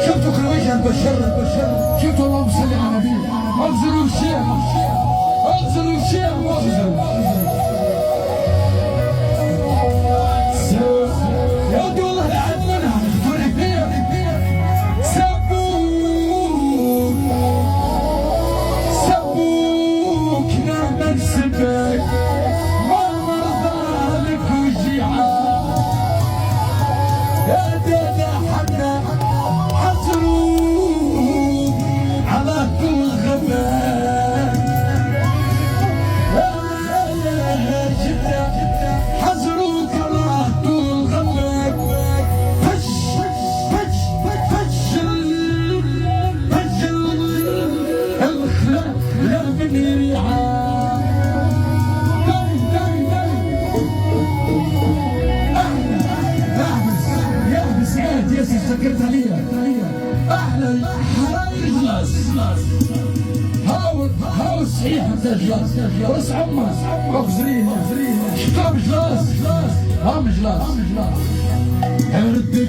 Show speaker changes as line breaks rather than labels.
شفتوا كرويشة البشر شفتوا اللهم صل على النبي. انزلوا الشيخ انزلوا الشيخ يا ودي والله العد منها فريقين سبوك نعم نسبك ما مرضى لك وجيعان يا دادا حنا حزروك على كل غباء جدا حزروك على كل غباء فجل الخلق لا من ريعان يا سكرتارية احلى حراير جلاس هاو صحيح انت جلاس بس عمر وخزريه شطاب جلاس ها مجلاس ردك